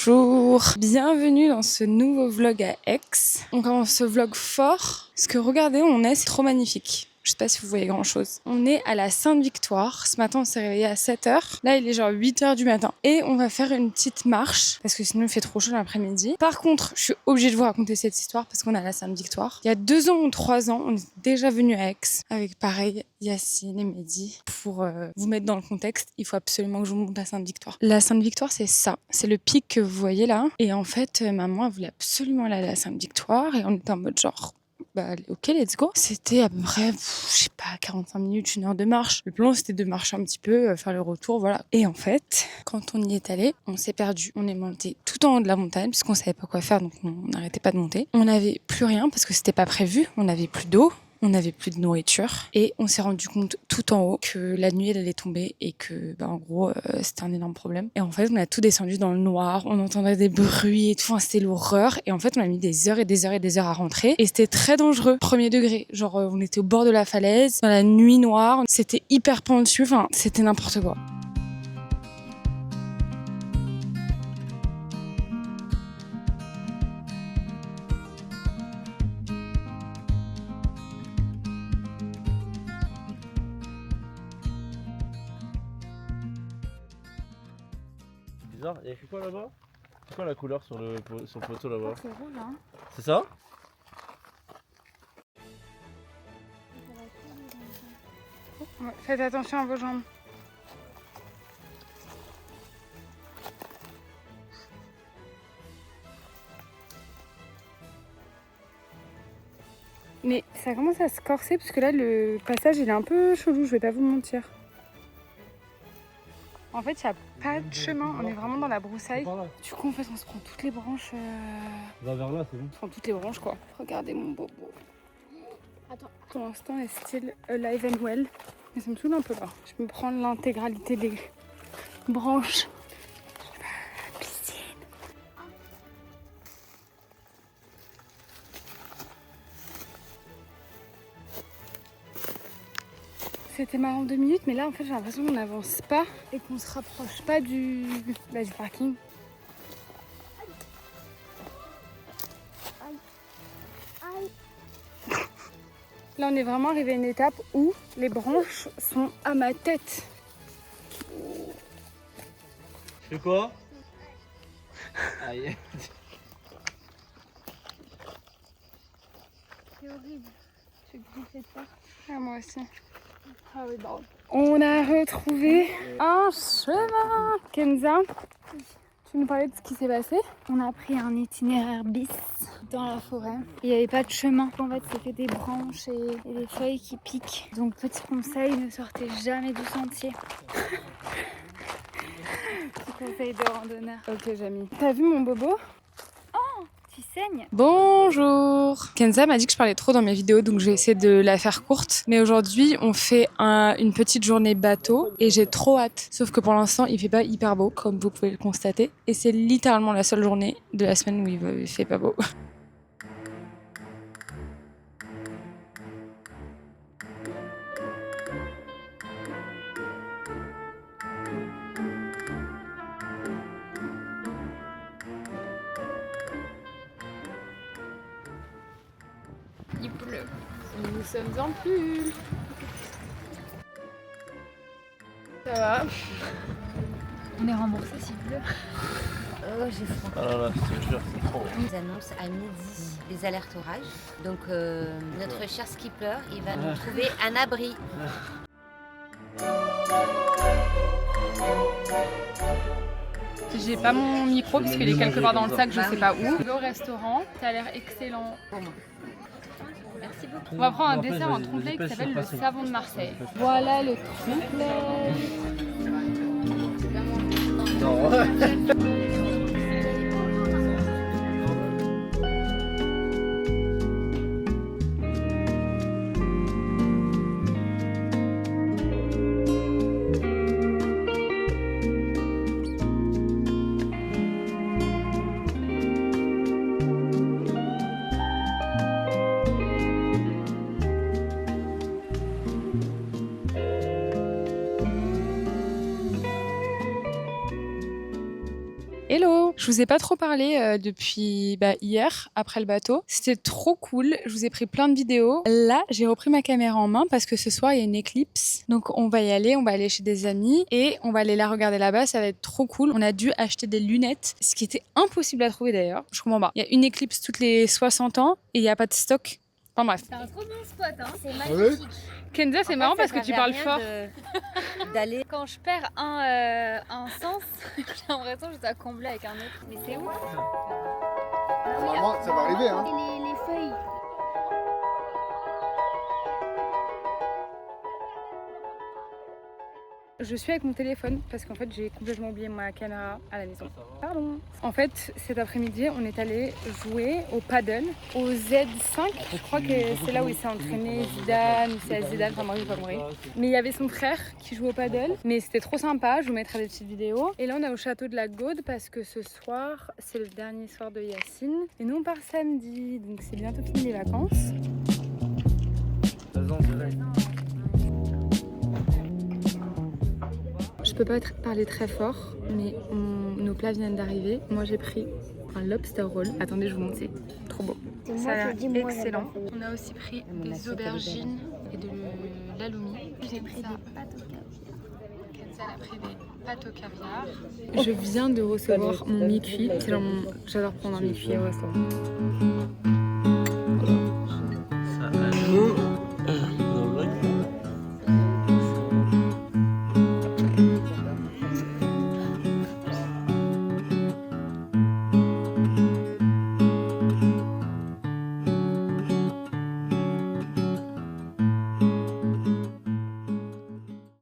Bonjour, bienvenue dans ce nouveau vlog à Aix. On commence ce vlog fort, parce que regardez où on est, c'est trop magnifique. Je sais pas si vous voyez grand chose. On est à la Sainte-Victoire. Ce matin, on s'est réveillé à 7h. Là, il est genre 8h du matin. Et on va faire une petite marche, parce que sinon il fait trop chaud l'après-midi. Par contre, je suis obligée de vous raconter cette histoire, parce qu'on est à la Sainte-Victoire. Il y a 2 ans ou 3 ans, on est déjà venu à Aix, avec pareil, Yacine et Mehdi. Pour vous mettre dans le contexte, il faut absolument que je vous montre la Sainte-Victoire. La Sainte-Victoire, c'est ça. C'est le pic que vous voyez là. Et en fait, maman, elle voulait absolument aller à la Sainte-Victoire. Et on était en mode genre... bah ok, let's go. C'était à peu près, je sais pas, 45 minutes, 1 heure de marche. Le plan, c'était de marcher un petit peu, faire le retour, voilà. Et en fait, quand on y est allé, on s'est perdu. On est monté tout en haut de la montagne, puisqu'on savait pas quoi faire, donc on n'arrêtait pas de monter. On n'avait plus rien, parce que c'était pas prévu. On n'avait plus d'eau. On n'avait plus de nourriture et on s'est rendu compte tout en haut que la nuit elle allait tomber et que en gros c'était un énorme problème. Et en fait on a tout descendu dans le noir, on entendait des bruits et tout, enfin, c'était l'horreur. Et en fait on a mis des heures et des heures et des heures à rentrer et c'était très dangereux, premier degré. Genre on était au bord de la falaise, dans la nuit noire, c'était hyper pentu, enfin c'était n'importe quoi. Bizarre, il y a écrit quoi là-bas? C'est quoi la couleur sur le poteau là-bas? C'est rouge hein. C'est ça? Ouais, faites attention à vos jambes. Mais ça commence à se corser parce que là le passage il est un peu chelou, je vais pas vous mentir. En fait il n'y a pas de chemin, on est vraiment dans la broussaille. Du coup en fait on se prend toutes les branches. Va vers là, c'est bon. On se prend toutes les branches quoi. Regardez mon bobo. Attends. Pour l'instant elle est still alive and well. Mais ça me saoule un peu là. Je me prends l'intégralité des branches. C'était marrant 2 minutes, mais là en fait j'ai l'impression qu'on n'avance pas et qu'on se rapproche pas du parking. Là on est vraiment arrivé à une étape où les branches sont à ma tête. Je fais quoi? Aïe. C'est horrible. Je griffais pas. Ah moi aussi. On a retrouvé un chemin. Kenza, tu nous parlais de ce qui s'est passé? On a pris un itinéraire bis dans la forêt. Il n'y avait pas de chemin. En fait, c'est que des branches et des feuilles qui piquent. Donc, petit conseil, ne sortez jamais du sentier. Petit conseil de randonneur. Ok, Jamie. T'as vu mon bobo? Tu saignes. Bonjour. Kenza m'a dit que je parlais trop dans mes vidéos, donc je vais essayer de la faire courte. Mais aujourd'hui, on fait une petite journée bateau et j'ai trop hâte. Sauf que pour l'instant, il fait pas hyper beau, comme vous pouvez le constater. Et c'est littéralement la seule journée de la semaine où il fait pas beau. Il pleut. Nous sommes en pull. Ça va. On est remboursé s'il pleut. Oh, j'ai froid. Ah là là, je te jure, c'est trop. On nous annonce à midi les alertes orages. Donc notre cher skipper, il va nous trouver un abri. J'ai pas mon micro parce qu'il est quelque part dans le sac, je sais pas où. Au restaurant, ça a l'air excellent. Merci beaucoup. On va prendre un dessert en trompe-l'œil qui s'appelle le savon de Marseille. Voilà le trompe-l'œil. Hello! Je vous ai pas trop parlé depuis hier, après le bateau. C'était trop cool. Je vous ai pris plein de vidéos. Là, j'ai repris ma caméra en main parce que ce soir, il y a une éclipse. Donc, on va y aller. On va aller chez des amis et on va aller la regarder là-bas. Ça va être trop cool. On a dû acheter des lunettes, ce qui était impossible à trouver d'ailleurs. Je comprends pas. Il y a une éclipse toutes les 60 ans et il n'y a pas de stock. Enfin bref. C'est un trop bon spot, hein. C'est magnifique. Kenza, c'est marrant parce que tu parles fort. D'aller. Quand je perds un sens, j'ai l'impression que je dois combler avec un autre. Mais c'est où? Normalement, ça va arriver, hein. Les feuilles. Je suis avec mon téléphone parce qu'en fait j'ai complètement oublié ma caméra à la maison. Pardon. En fait cet après-midi on est allé jouer au paddle au Z5. Je crois que c'est là où il s'est entraîné Zidane, c'est à Zidane, enfin moi j'ai pas compris. Mais il y avait son frère qui jouait au paddle. Mais c'était trop sympa, je vous mettrai des petites vidéos. Et là on est au château de la Gaude parce que ce soir c'est le dernier soir de Yacine. Et nous on part samedi, donc c'est bientôt fini les vacances. Je peux pas parler très fort, mais nos plats viennent d'arriver. Moi j'ai pris un lobster roll. Attendez, je vous montre, c'est trop beau. Ça a l'air excellent. On a aussi pris des aubergines et de l'aloumi. J'ai pris des pâtes au caviar. Kenza a pris des pâtes au caviar. Je viens de recevoir mon mi-cuit. J'adore prendre un mi-cuit au restaurant.